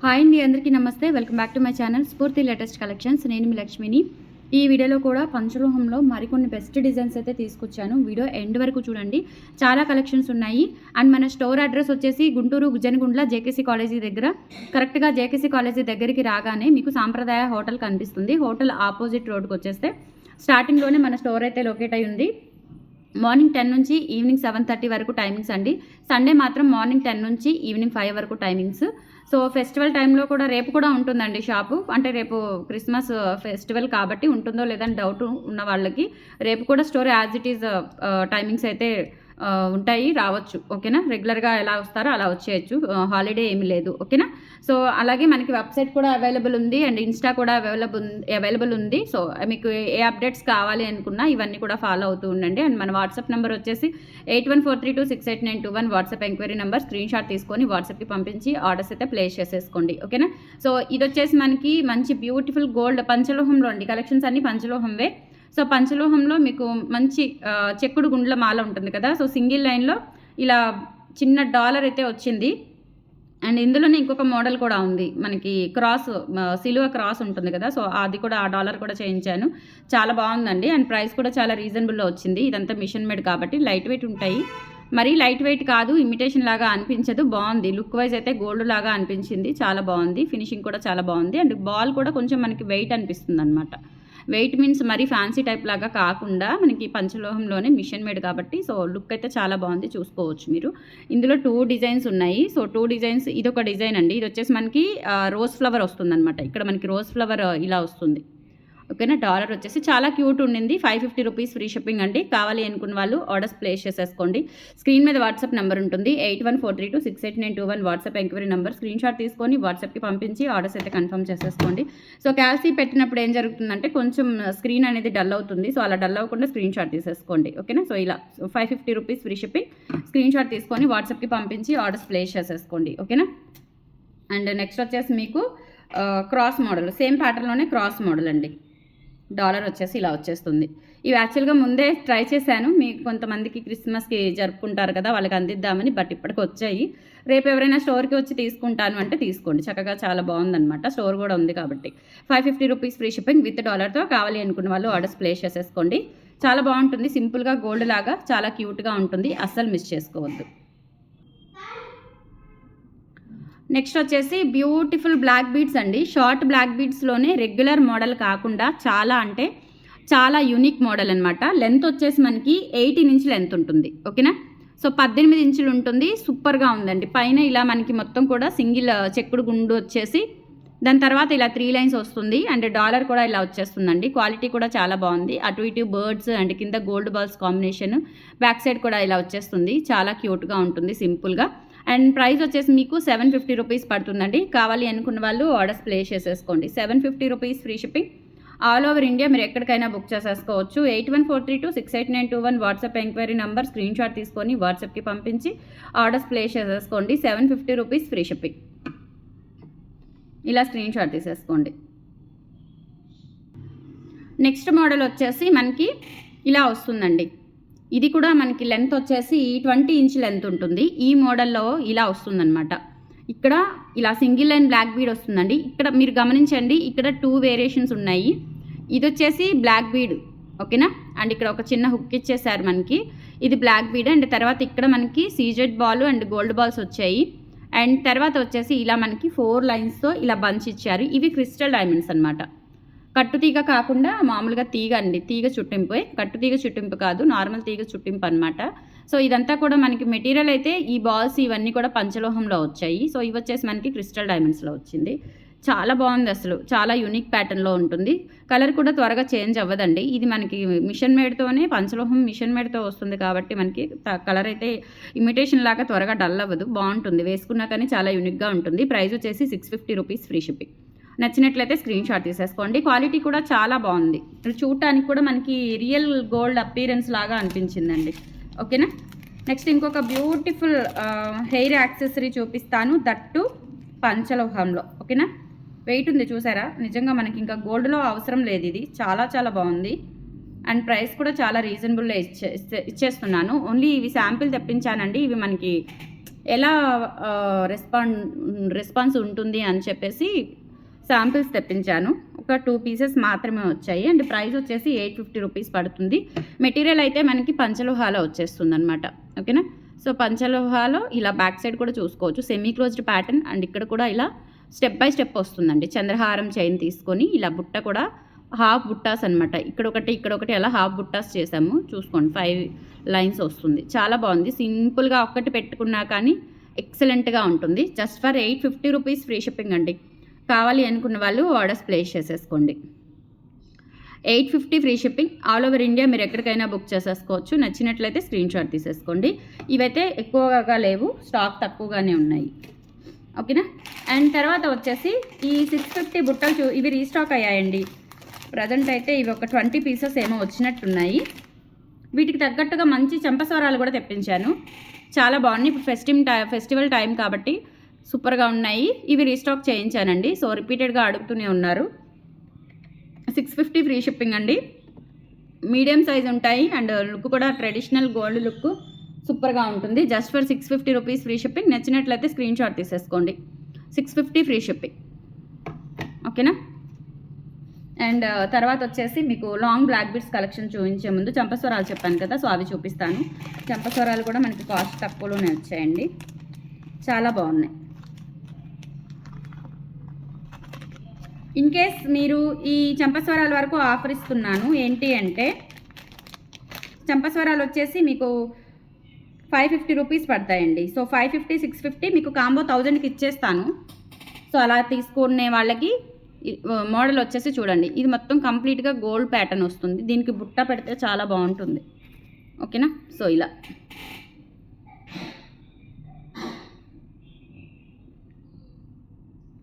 Hi అండి, అందరికీ నమస్తే. Welcome back to my channel స్ఫూర్తి లేటెస్ట్ కలెక్షన్స్. నేను మీ లక్ష్మిని. ఈ వీడియోలో కూడా పంచలోహంలో మరికొన్ని బెస్ట్ డిజైన్స్ అయితే తీసుకొచ్చాను. వీడియో ఎండ్ వరకు చూడండి, చాలా కలెక్షన్స్ ఉన్నాయి. అండ్ మన స్టోర్ అడ్రస్ వచ్చేసి గుంటూరు గుజ్జనగుండ్ల జేకేసీ కాలేజీ దగ్గర. కరెక్ట్గా జేకేసీ కాలేజీ దగ్గరికి రాగానే మీకు సాంప్రదాయ హోటల్ కనిపిస్తుంది. హోటల్ ఆపోజిట్ రోడ్కి వచ్చేస్తే స్టార్టింగ్లోనే మన స్టోర్ అయితే లొకేట్ అయి ఉంది. మార్నింగ్ 10 నుంచి ఈవినింగ్ 7:30 వరకు టైమింగ్స్ అండి. సండే మాత్రం మార్నింగ్ 10 నుంచి ఈవినింగ్ 5 వరకు టైమింగ్స్. సో ఫెస్టివల్ టైంలో కూడా రేపు కూడా ఉంటుందండి షాపు. అంటే రేపు క్రిస్మస్ ఫెస్టివల్ కాబట్టి ఉంటుందో లేదని డౌట్ ఉన్న వాళ్ళకి రేపు కూడా store as it is timings అయితే ఉంటాయి, రావచ్చు. ఓకేనా, రెగ్యులర్గా ఎలా వస్తారో అలా వచ్చేయచ్చు, హాలిడే ఏమీ లేదు. ఓకేనా. సో అలాగే మనకి వెబ్సైట్ కూడా అవైలబుల్ ఉంది అండ్ ఇన్స్టా కూడా అవైలబుల్ ఉంది. సో మీకు ఏ అప్డేట్స్ కావాలి అనుకున్నా ఇవన్నీ కూడా ఫాలో అవుతూ ఉండండి. అండ్ మన వాట్సాప్ నెంబర్ వచ్చేసి 8143268921 WhatsApp enquiry number. Screen shot తీసుకొని వాట్సాప్కి పంపించి ఆర్డర్స్ అయితే ప్లేస్ చేసేసుకోండి. ఓకేనా. సో ఇది వచ్చేసి మనకి మంచి బ్యూటిఫుల్ గోల్డ్ పంచలోహంలో అండి. కలెక్షన్స్ అన్ని పంచలోహంవే. సో పంచలోహంలో మీకు మంచి చెక్కుడు గుండ్ల మాల ఉంటుంది కదా. సో సింగిల్ లైన్లో ఇలా చిన్న డాలర్ అయితే వచ్చింది. అండ్ ఇందులోనే ఇంకొక మోడల్ కూడా ఉంది మనకి, క్రాస్ సిలువ క్రాస్ ఉంటుంది కదా. సో అది కూడా ఆ డాలర్ కూడా చేయించాను. చాలా బాగుందండి. అండ్ ప్రైస్ కూడా చాలా రీజనబుల్లో వచ్చింది. ఇదంతా మిషన్ మేడ్ కాబట్టి లైట్ వెయిట్ ఉంటాయి. మరీ లైట్ వెయిట్ కాదు, ఇమిటేషన్ లాగా అనిపించదు. బాగుంది, లుక్ వైజ్ అయితే గోల్డ్ లాగా అనిపించింది. చాలా బాగుంది, ఫినిషింగ్ కూడా చాలా బాగుంది. అండ్ బాల్ కూడా కొంచెం మనకి వెయిట్ అనిపిస్తుంది అనమాట. వెయిట్ మీన్స్ మరీ ఫ్యాన్సీ టైప్ లాగా కాకుండా మనకి పంచలోహంలోనే మిషన్ మేడ్ కాబట్టి సో లుక్ అయితే చాలా బాగుంది, చూసుకోవచ్చు మీరు. ఇందులో 2 డిజైన్స్ ఉన్నాయి. సో 2 డిజైన్స్, ఇది ఒక డిజైన్ అండి. ఇది వచ్చేసి మనకి రోజ్ ఫ్లవర్ వస్తుంది అనమాట. ఇక్కడ మనకి రోజ్ ఫ్లవర్ ఇలా వస్తుంది. ఓకేనా. డాలర్ వచ్చేసి చాలా క్యూట్ ఉండింది. 550 రూపీస్ ఫ్రీ షిప్పింగ్ అండి. కావాలి అనుకున్న వాళ్ళు ఆర్డర్స్ ప్లేస్ చేసేసుకోండి. స్క్రీన్ మీద వాట్సాప్ నెంబర్ ఉంటుంది, 8143268921 WhatsApp enquiry number. Screen shot తీసుకొని వాట్సాప్కి పంపించి ఆర్డర్స్ అయితే కన్ఫర్మ్ చేసేసుకోండి. సో క్యాల్సీ పెట్టినప్పుడు ఏం జరుగుతుందంటే కొంచెం స్క్రీన్ అనేది డల్ అవుతుంది. సో అలా డల్ అవ్వకుండా స్క్రీన్ షాట్ తీసేసుకోండి. ఓకేనా. సో ఇలా 550 rupees free shipping. Screen shot తీసుకొని వాట్సాప్కి పంపించి ఆర్డర్స్ ప్లేస్ చేసేసుకోండి. ఓకేనా. అండ్ నెక్స్ట్ వచ్చేసి మీకు క్రాస్ మోడల్, సేమ్ ప్యాటర్న్లోనే క్రాస్ మోడల్ అండి. డాలర్ వచ్చేసి ఇలా వచ్చేస్తుంది. ఇవి యాక్చువల్గా ముందే ట్రై చేశాను, మీకు కొంతమందికి క్రిస్మస్కి జరుపుకుంటారు కదా వాళ్ళకి అందిద్దామని. బట్ ఇప్పటికి వచ్చాయి. రేపు ఎవరైనా స్టోర్కి వచ్చి తీసుకుంటాను అంటే తీసుకోండి, చక్కగా చాలా బాగుందన్నమాట. స్టోర్ కూడా ఉంది కాబట్టి 550 రూపీస్ ఫ్రీ షిప్పింగ్ విత్ డాలర్తో. కావాలి అనుకున్న వాళ్ళు ఆర్డర్స్ ప్లేస్ చేసేసుకోండి. చాలా బాగుంటుంది, సింపుల్గా గోల్డ్ లాగా చాలా క్యూట్గా ఉంటుంది, అస్సలు మిస్ చేసుకోవద్దు. నెక్స్ట్ వచ్చేసి బ్యూటిఫుల్ బ్లాక్ బీడ్స్ అండి. షార్ట్ బ్లాక్ బీడ్స్లోనే రెగ్యులర్ మోడల్ కాకుండా చాలా అంటే చాలా యూనిక్ మోడల్ అనమాట. లెంత్ వచ్చేసి మనకి 18 ఇంచ్ లెంత్ ఉంటుంది. ఓకేనా. సో 18 ఇంచులు ఉంటుంది. సూపర్గా ఉందండి. పైన ఇలా మనకి మొత్తం కూడా సింగిల్ చెక్కుడు గుండు వచ్చేసి దాని తర్వాత ఇలా 3 లైన్స్ వస్తుంది. అండ్ డాలర్ కూడా ఇలా వచ్చేస్తుందండి. క్వాలిటీ కూడా చాలా బాగుంది. అటు ఇటు బర్డ్స్ అండ్ కింద gold balls combination. Back side కూడా ఇలా వచ్చేస్తుంది. చాలా క్యూట్గా ఉంటుంది, సింపుల్గా. అండ్ ప్రైస్ వచ్చేసి మీకు 750 రూపీస్ పడుతుందండి. కావాలి అనుకున్న వాళ్ళు ఆర్డర్స్ ప్లేస్ చేసేసుకోండి. 750 rupees free shipping. All over India మీరు ఎక్కడికైనా బుక్ చేసేసుకోవచ్చు. 8143268921 WhatsApp enquiry number. Screen shot తీసుకొని వాట్సాప్కి పంపించి ఆర్డర్స్ ప్లేస్ చేసేసుకోండి. 750 రూపీస్ ఫ్రీ షిప్పింగ్. ఇలా స్క్రీన్ షాట్ తీసేసుకోండి. నెక్స్ట్ మోడల్ వచ్చేసి మనకి ఇలా వస్తుందండి. ఇది కూడా మనకి లెంత్ వచ్చేసి 20 ఇంచ్ లెంత్ ఉంటుంది. ఈ మోడల్లో ఇలా వస్తుందన్నమాట. ఇక్కడ ఇలా సింగిల్ లైన్ బ్లాక్ బీడ్ వస్తుందండి. ఇక్కడ మీరు గమనించండి, ఇక్కడ 2 వేరియేషన్స్ ఉన్నాయి. ఇది వచ్చేసి బ్లాక్ బీడ్. ఓకేనా. అండ్ ఇక్కడ ఒక చిన్న హుక్ ఇచ్చేసారు మనకి. ఇది బ్లాక్ బీడ్. అండ్ తర్వాత ఇక్కడ మనకి CZ ball and gold balls వచ్చాయి. అండ్ తర్వాత వచ్చేసి ఇలా మనకి 4 లైన్స్తో ఇలా బంచ్ ఇచ్చారు. ఇవి క్రిస్టల్ డైమండ్స్ అనమాట. కట్టుతీగ కాకుండా మామూలుగా తీగ అండి, తీగ చుట్టింపు. కట్టుతీగ చుట్టింపు కాదు, నార్మల్ తీగ చుట్టింపు అనమాట. సో ఇదంతా కూడా మనకి మెటీరియల్ అయితే ఈ బాల్స్ ఇవన్నీ కూడా పంచలోహంలో వచ్చాయి. సో ఇవి వచ్చేసి మనకి క్రిస్టల్ డైమండ్స్లో వచ్చింది. చాలా బాగుంది, అసలు చాలా యూనిక్ ప్యాటర్న్లో ఉంటుంది. కలర్ కూడా త్వరగా చేంజ్ అవ్వదండి. ఇది మనకి మిషన్ మేడ్తోనే, పంచలోహం మిషన్ మేడ్తో వస్తుంది కాబట్టి మనకి కలర్ అయితే ఇమిటేషన్ లాగా త్వరగా డల్ అవ్వదు, బాగుంటుంది. వేసుకున్నా కానీ చాలా యూనిక్గా ఉంటుంది. ప్రైస్ వచ్చేసి 650 రూపీస్ ఫ్రీ షిప్పింగ్. నచ్చినట్లయితే స్క్రీన్ షాట్ తీసేసుకోండి. క్వాలిటీ కూడా చాలా బాగుంది. చూడటానికి కూడా మనకి రియల్ గోల్డ్ అపీరెన్స్ లాగా అనిపించిందండి. ఓకేనా. నెక్స్ట్ ఇంకొక బ్యూటిఫుల్ హెయిర్ యాక్సెసరీ చూపిస్తాను, దట్టు పంచలోహంలో. ఓకేనా. వెయిట్ ఉంది చూసారా, నిజంగా మనకి ఇంకా గోల్డ్లో అవసరం లేదు. ఇది చాలా చాలా బాగుంది. అండ్ ప్రైస్ కూడా చాలా రీజనబుల్లో ఇచ్చేస్తున్నాను. ఓన్లీ ఇవి శాంపిల్ తెప్పించానండి. ఇవి మనకి ఎలా రెస్పాన్స్ ఉంటుంది అని చెప్పేసి శాంపిల్స్ తెప్పించాను. ఒక 2 పీసెస్ మాత్రమే వచ్చాయి. అండ్ ప్రైస్ వచ్చేసి 850 రూపీస్ పడుతుంది. మెటీరియల్ అయితే మనకి పంచలోహాలో వచ్చేస్తుంది అనమాట. ఓకేనా. సో పంచలోహాలో ఇలా బ్యాక్ సైడ్ కూడా చూసుకోవచ్చు, సెమీ క్లోజ్డ్ ప్యాటర్న్. అండ్ ఇక్కడ కూడా ఇలా స్టెప్ బై స్టెప్ వస్తుందండి. చంద్రహారం చైన్ తీసుకొని ఇలా బుట్ట కూడా హాఫ్ బుట్టాస్ అనమాట. ఇక్కడొకటి అలా హాఫ్ బుట్టాస్ చేసాము. చూసుకోండి 5 లైన్స్ వస్తుంది. చాలా బాగుంది. సింపుల్గా ఒక్కటి పెట్టుకున్నా కానీ ఎక్సలెంట్గా ఉంటుంది. Just for 850 rupees free shipping అండి. కావాలి అనుకున్న వాళ్ళు ఆర్డర్స్ ప్లేస్ చేసేసుకోండి. 850 free shipping. All over India మీరు ఎక్కడికైనా బుక్ చేసేసుకోవచ్చు. నచ్చినట్లయితే స్క్రీన్ షాట్ తీసేసుకోండి. ఇవైతే ఎక్కువగా లేవు, స్టాక్ తక్కువగానే ఉన్నాయి. ఓకేనా. అండ్ తర్వాత వచ్చేసి ఈ 650 బుట్టలు ఇవి రీస్టాక్ అయ్యాయండి. ప్రజెంట్ అయితే ఇవి ఒక 20 పీసెస్ ఏమో వచ్చినట్టున్నాయి. వీటికి తగ్గట్టుగా మంచి చెంపస్వరాలు కూడా తెప్పించాను. చాలా బాగున్నాయి. ఇప్పుడు ఫెస్టివల్ టైం కాబట్టి సూపర్గా ఉన్నాయి. ఇవి రీస్టాక్ చేయించానండి. సో రిపీటెడ్గా అడుగుతూనే ఉన్నారు. 650 ఫ్రీ షిప్పింగ్ అండి. మీడియం సైజ్ ఉంటాయి. అండ్ లుక్ కూడా ట్రెడిషనల్ గోల్డ్ లుక్ సూపర్గా ఉంటుంది. Just for 650 rupees free shipping. నచ్చినట్లయితే స్క్రీన్ షాట్ తీసేసుకోండి. 650 ఫ్రీ షిప్పింగ్. ఓకేనా. అండ్ తర్వాత వచ్చేసి మీకు లాంగ్ బ్లాక్ బీడ్స్ కలెక్షన్ చూపించే ముందు చంపస్వరాలు చెప్పాను కదా, సో అవి చూపిస్తాను. చంపస్వరాలు కూడా మనకి కాస్ట్ తక్కువలోనే వచ్చాయండి. చాలా బాగున్నాయి. ఇన్ కేస్ మీరు ఈ చంపస్వరాల వరకు ఆఫర్ ఇస్తున్నాను. ఏంటి అంటే చంపస్వరాలు వచ్చేసి మీకు 550 రూపీస్ పడతాయండి. సో 550, 650 మీకు కాంబో 1000కి ఇచ్చేస్తాను. సో అలా తీసుకునే వాళ్ళకి మోడల్ వచ్చేసి చూడండి, ఇది మొత్తం కంప్లీట్గా గోల్డ్ ప్యాటర్న్ వస్తుంది. దీనికి బుట్ట పెడితే చాలా బాగుంటుంది. ఓకేనా. సో ఇలా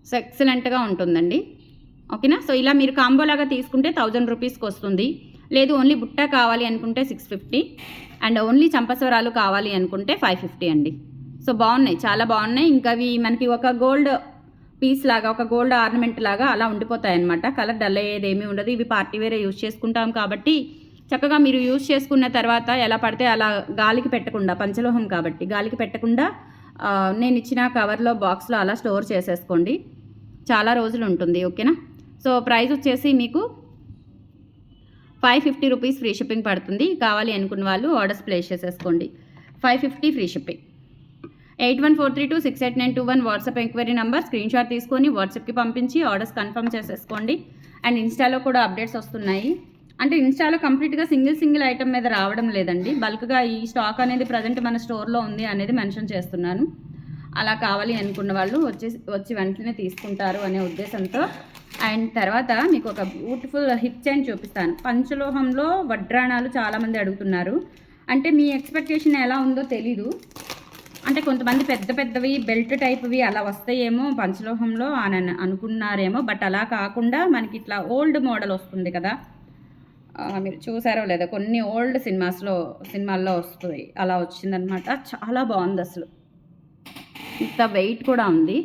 సో ఎక్సలెంట్గా ఉంటుందండి. ఓకేనా. సో ఇలా మీరు కాంబో లాగా తీసుకుంటే 1000 రూపీస్కి వస్తుంది. లేదు ఓన్లీ బుట్ట కావాలి అనుకుంటే 650 అండ్ ఓన్లీ చంపస్వరాలు కావాలి అనుకుంటే 550 అండి. సో బాగున్నాయి, చాలా బాగున్నాయి. ఇంకా అవి మనకి ఒక గోల్డ్ పీస్ లాగా, ఒక గోల్డ్ ఆర్నమెంట్ లాగా అలా ఉండిపోతాయి అన్నమాట. కలర్ డల్ అయ్యేది ఏమీ ఉండదు. ఇవి పార్టీ వేరే యూజ్ చేసుకుంటాం కాబట్టి చక్కగా మీరు యూజ్ చేసుకున్న తర్వాత ఎలా పడితే అలా గాలికి పెట్టకుండా, పంచలోహం కాబట్టి గాలికి పెట్టకుండా నేను ఇచ్చిన కవర్లో బాక్స్లో అలా స్టోర్ చేసేసుకోండి. చాలా రోజులు ఉంటుంది. ఓకేనా. సో ప్రైస్ వచ్చేసి మీకు 550 రూపీస్ ఫ్రీ షిప్పింగ్ పడుతుంది. కావాలి అనుకున్న వాళ్ళు ఆర్డర్స్ ప్లేస్ చేసేసుకోండి. 550 free shipping. 8143268921 WhatsApp enquiry number. Screen shot తీసుకొని వాట్సాప్కి పంపించి ఆర్డర్స్ కన్ఫర్మ్ చేసేసుకోండి. అండ్ ఇన్స్టాలో కూడా అప్డేట్స్ వస్తున్నాయి. అంటే ఇన్స్టాలో కంప్లీట్గా సింగిల్ ఐటమ్ మీద రావడం లేదండి. బల్క్గా ఈ స్టాక్ అనేది ప్రజెంట్ మన స్టోర్లో ఉంది అనేది మెన్షన్ చేస్తున్నాను. అలా కావాలి అనుకున్న వాళ్ళు వచ్చి వెంటనే తీసుకుంటారు అనే ఉద్దేశంతో. అండ్ తర్వాత మీకు ఒక బ్యూటిఫుల్ హిప్ చైన్ చూపిస్తాను. పంచలోహంలో వడ్రాణాలు చాలామంది అడుగుతున్నారు. అంటే మీ ఎక్స్పెక్టేషన్ ఎలా ఉందో తెలీదు. అంటే కొంతమంది పెద్దవి బెల్ట్ టైప్వి అలా వస్తాయేమో పంచలోహంలో అని అనుకున్నారేమో. బట్ అలా కాకుండా మనకి ఇట్లా ఓల్డ్ మోడల్ వస్తుంది కదా, మీరు చూసారో లేదా, కొన్ని ఓల్డ్ సినిమాల్లో వస్తుంది. అలా వచ్చిందనమాట. చాలా బాగుంది అసలు. ఇంత వెయిట్ కూడా ఉంది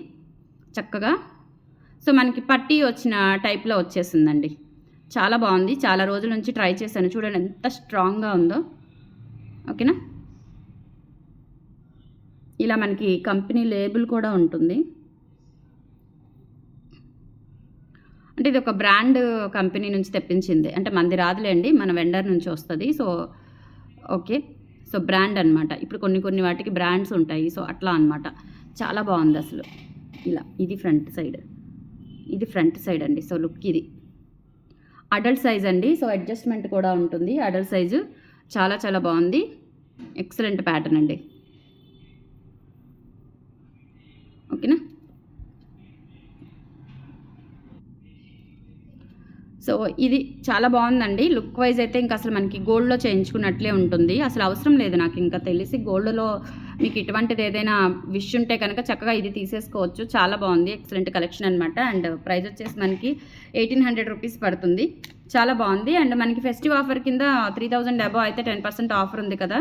చక్కగా. సో మనకి పట్టీ వచ్చిన టైప్లో వచ్చేసిందండి. చాలా బాగుంది. చాలా రోజుల నుంచి ట్రై చేశాను. చూడండి ఎంత స్ట్రాంగ్గా ఉందో. ఓకేనా. ఇలా మనకి కంపెనీ లేబుల్ కూడా ఉంటుంది. అంటే ఇది ఒక బ్రాండ్ కంపెనీ నుంచి తెప్పించింది. అంటే మనది రాదులేండి, మన వెండర్ నుంచి వస్తుంది. So okay. సో బ్రాండ్ అనమాట. ఇప్పుడు కొన్ని వాటికి బ్రాండ్స్ ఉంటాయి. సో అట్లా అనమాట. చాలా బాగుంది అసలు. ఇలా ఇది ఫ్రంట్ సైడ్ అండి. సో లుక్ ఇది అడల్ట్ సైజ్ అండి. సో అడ్జస్ట్మెంట్ కూడా ఉంటుంది. అడల్ట్ సైజు చాలా బాగుంది. ఎక్సలెంట్ ప్యాటర్న్ అండి. ఓకేనా. సో ఇది చాలా బాగుందండి. లుక్ వైజ్ అయితే ఇంకా అసలు మనకి గోల్డ్లో చేయించుకున్నట్లే ఉంటుంది. అసలు అవసరం లేదు నాకు ఇంకా తెలిసి. గోల్డ్లో మీకు ఇటువంటిది ఏదైనా విష్ ఉంటే కనుక చక్కగా ఇది తీసేసుకోవచ్చు. చాలా బాగుంది. ఎక్సలెంట్ కలెక్షన్ అనమాట. అండ్ ప్రైస్ వచ్చేసి మనకి 1800 రూపీస్ పడుతుంది. చాలా బాగుంది. అండ్ మనకి ఫెస్టివ్ ఆఫర్ కింద 3000 అబవ్ అయితే 10% ఆఫర్ ఉంది కదా.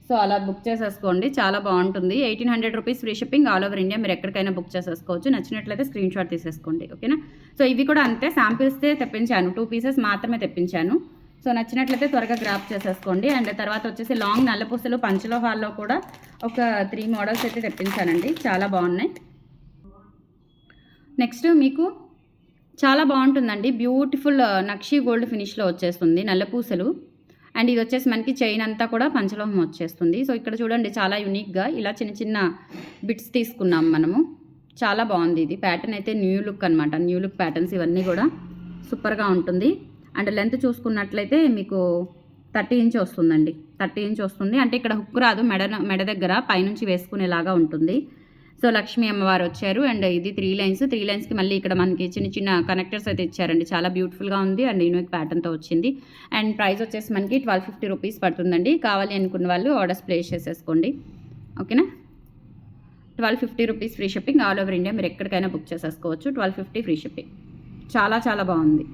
సో అలా బుక్ చేసేసుకోండి. చాలా బాగుంటుంది. 1800 rupees free shipping. All over India మీరు ఎక్కడికైనా బుక్ చేసేసుకోవచ్చు. నచ్చినట్లయితే స్క్రీన్ షాట్ తీసేసుకోండి. ఓకేనా. సో ఇవి కూడా అంతే, శాంపిల్స్తే తెప్పించాను. 2 పీసెస్ మాత్రమే తెప్పించాను. సో నచ్చినట్లయితే త్వరగా గ్రాప్ చేసేసుకోండి. అండ్ తర్వాత వచ్చేసి లాంగ్ నల్లపూసలు పంచలోహాల్లో కూడా ఒక 3 మోడల్స్ అయితే తెప్పించానండి. చాలా బాగున్నాయి. నెక్స్ట్ మీకు చాలా బాగుంటుందండి. బ్యూటిఫుల్ నక్షీ గోల్డ్ ఫినిష్లో వచ్చేస్తుంది నల్లపూసలు. అండ్ ఇది వచ్చేసి మనకి చైన్ అంతా కూడా పంచలోహం వచ్చేస్తుంది. సో ఇక్కడ చూడండి చాలా యూనిక్గా ఇలా చిన్న చిన్న బిట్స్ తీసుకున్నాం మనము. చాలా బాగుంది ఇది. ప్యాటర్న్ అయితే న్యూ లుక్ అనమాట. న్యూ లుక్ ప్యాటర్న్స్ ఇవన్నీ కూడా సూపర్గా ఉంటుంది. అండ్ లెంత్ చూసుకున్నట్లయితే మీకు 30 ఇంచ్ వస్తుందండి. 30 ఇంచ్ వస్తుంది. అంటే ఇక్కడ హుక్ రాదు, మెడ దగ్గర పైనుంచి వేసుకునేలాగా ఉంటుంది. సో లక్ష్మీ అమ్మవారు వచ్చారు. అండ్ ఇది 3 లైన్స్. 3 లైన్స్కి మళ్ళీ ఇక్కడ మనకి చిన్న చిన్న కనెక్టర్స్ అయితే ఇచ్చారండి. చాలా బ్యూటిఫుల్గా ఉంది అండ్ యూనిక్ ప్యాటర్న్తో వచ్చింది. అండ్ ప్రైస్ వచ్చేసి మనకి 1250 రూపీస్ పడుతుందండి. కావాలి అనుకున్న వాళ్ళు ఆర్డర్స్ ప్లేస్ చేసేసుకోండి. ఓకేనా? 1250 rupees free shipping. All over India మీరు ఎక్కడికైనా బుక్ చేసేసుకోవచ్చు. 1250 ఫ్రీ షిప్పింగ్. చాలా చాలా బాగుంది.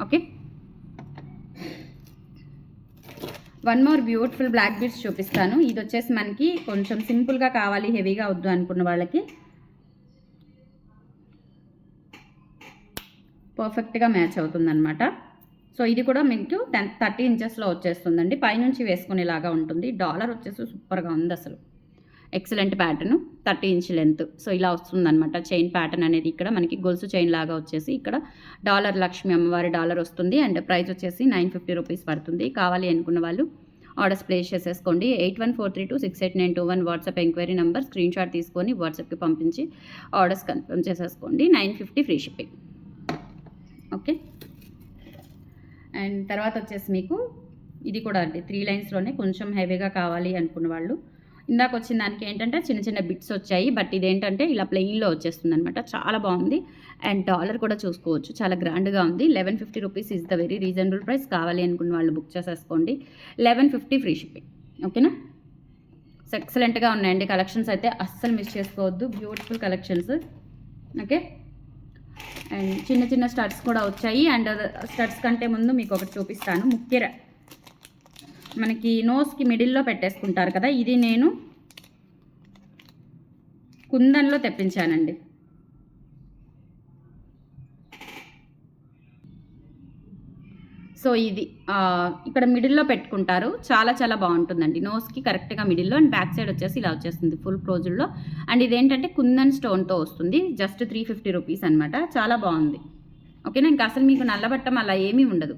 Okay, one more beautiful black beads చూపిస్తాను. ఇది వచ్చేసి మనకి కొంచెం సింపుల్గా కావాలి, హెవీగా వద్దు అనుకున్న వాళ్ళకి పర్ఫెక్ట్గా మ్యాచ్ అవుతుందన్నమాట. సో ఇది కూడా మీకు 30 ఇంచెస్లో వచ్చేస్తుందండి. పైనుంచి వేసుకునేలాగా ఉంటుంది. డాలర్ వచ్చేసి సూపర్గా ఉంది అసలు. Excellent pattern, 30 inch length. So ఇలా వస్తుందన్నమాట చైన్ ప్యాటర్న్ అనేది. ఇక్కడ మనకి గొలుసు చైన్ లాగా వచ్చేసి ఇక్కడ డాలర్, లక్ష్మీ అమ్మవారి డాలర్ వస్తుంది. అండ్ ప్రైస్ వచ్చేసి 950 రూపీస్ పడుతుంది. కావాలి అనుకున్న వాళ్ళు ఆర్డర్స్ ప్లేస్ చేసేసుకోండి. 8143268921 WhatsApp enquiry number. Screen shot తీసుకొని వాట్సాప్కి పంపించి ఆర్డర్స్ కన్ఫర్మ్ చేసేసుకోండి. 950 ఫ్రీ షిప్పింగ్. ఓకే, అండ్ తర్వాత వచ్చేసి మీకు ఇది కూడా అండి 3 లైన్స్లోనే కొంచెం హెవీగా కావాలి అనుకున్న వాళ్ళు. ఇందాక వచ్చిన దానికి ఏంటంటే చిన్న చిన్న బిట్స్ వచ్చాయి. బట్ ఇదేంటంటే ఇలా ప్లెయిన్లో వచ్చేస్తుంది అనమాట. చాలా బాగుంది. అండ్ డాలర్ కూడా చూసుకోవచ్చు, చాలా గ్రాండ్గా ఉంది. 1150 rupees is the very reasonable price. కావాలి అనుకున్న వాళ్ళు బుక్ చేసేసుకోండి. 1150 ఫ్రీ షిప్పింగ్. ఓకేనా? సో ఎక్సలెంట్గా ఉన్నాయండి కలెక్షన్స్ అయితే, అస్సలు మిస్ చేసుకోవద్దు. Beautiful collections. ఓకే, అండ్ చిన్న చిన్న స్టడ్స్ కూడా వచ్చాయి. అండ్ స్టడ్స్ కంటే ముందు మీకు ఒకటి చూపిస్తాను. ముఖ్య మనకి నోస్కి మిడిల్లో పెట్టేసుకుంటారు కదా, ఇది నేను కుందన్లో తెప్పించానండి. సో ఇది ఇక్కడ మిడిల్లో పెట్టుకుంటారు. చాలా చాలా బాగుంటుందండి. నోస్కి కరెక్ట్గా మిడిల్లో అండ్ బ్యాక్ సైడ్ వచ్చేసి ఇలా వచ్చేస్తుంది ఫుల్ క్లోజుల్లో. అండ్ ఇదేంటంటే కుందన్ స్టోన్తో వస్తుంది. జస్ట్ 350 రూపీస్ అనమాట. చాలా బాగుంది. ఓకేనా? ఇంకా అసలు మీకు నల్లబట్టం అలా ఏమీ ఉండదు.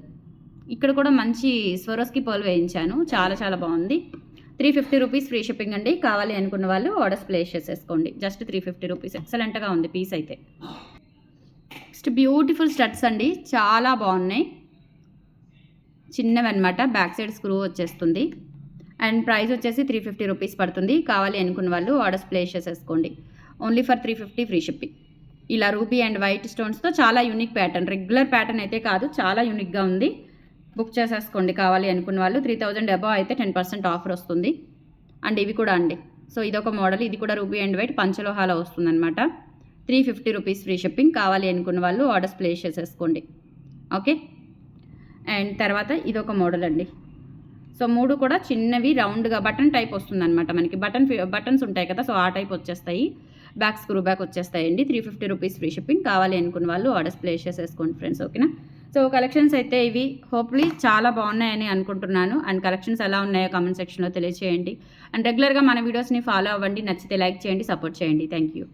ఇక్కడ కూడా మంచి స్వరోస్కి పర్ల్ వేయించాను. చాలా చాలా బాగుంది. 350 రూపీస్ ఫ్రీ షిప్పింగ్ అండి. కావాలి అనుకున్న వాళ్ళు ఆర్డర్స్ ప్లేస్ చేసేసుకోండి. Just 350 rupees. ఎక్సలెంట్గా ఉంది పీస్ అయితే. నెక్స్ట్ బ్యూటిఫుల్ స్టడ్స్ అండి, చాలా బాగున్నాయి. చిన్నవి అనమాట. బ్యాక్ సైడ్ స్క్రూ వచ్చేస్తుంది. అండ్ ప్రైస్ వచ్చేసి 350 రూపీస్ పడుతుంది. కావాలి అనుకున్న వాళ్ళు ఆర్డర్స్ ప్లేస్ చేసేసుకోండి. Only for 350 free shipping. ఇలా రూబీ అండ్ వైట్ స్టోన్స్తో చాలా యూనిక్ ప్యాటర్న్. రెగ్యులర్ ప్యాటర్న్ అయితే కాదు, చాలా యూనిక్గా ఉంది. బుక్ చేసేసుకోండి కావాలి అనుకున్న వాళ్ళు. 3000 అబవ్ అయితే 10% ఆఫర్ వస్తుంది. అండ్ ఇవి కూడా అండి. సో ఇదొక మోడల్. ఇది కూడా రూబీ అండ్ వైట్ పంచలోహాలో వస్తుందన్నమాట. 350 రూపీస్ ఫ్రీ షిప్పింగ్. కావాలి అనుకున్న వాళ్ళు ఆర్డర్స్ ప్లేస్ చేసేసుకోండి. ఓకే, అండ్ తర్వాత ఇదొక మోడల్ అండి. సో 3 కూడా చిన్నవి రౌండ్గా బటన్ టైప్ వస్తుందన్నమాట. మనకి బటన్స్ ఉంటాయి కదా, సో ఆ టైప్ వచ్చేస్తాయి. బ్యాక్ స్క్రూ బ్యాక్ వచ్చేస్తాయండి. 350 రూపీస్ ఫ్రీ షిప్పింగ్. కావాలి అనుకున్న వాళ్ళు ఆర్డర్స్ ప్లేస్ చేసేసుకోండి ఫ్రెండ్స్. ఓకేనా? సో కలెక్షన్స్ అయితే ఇవి. హోప్లీ చాలా బాగున్నాయని అనుకుంటున్నాను. అండ్ కలెక్షన్స్ ఎలా ఉన్నాయో కామెంట్ సెక్షన్లో తెలియజేయండి. అండ్ రెగ్యులర్గా మన వీడియోస్ని ఫాలో అవ్వండి. నచ్చితే లైక్ చేయండి, సపోర్ట్ చేయండి. Thank you.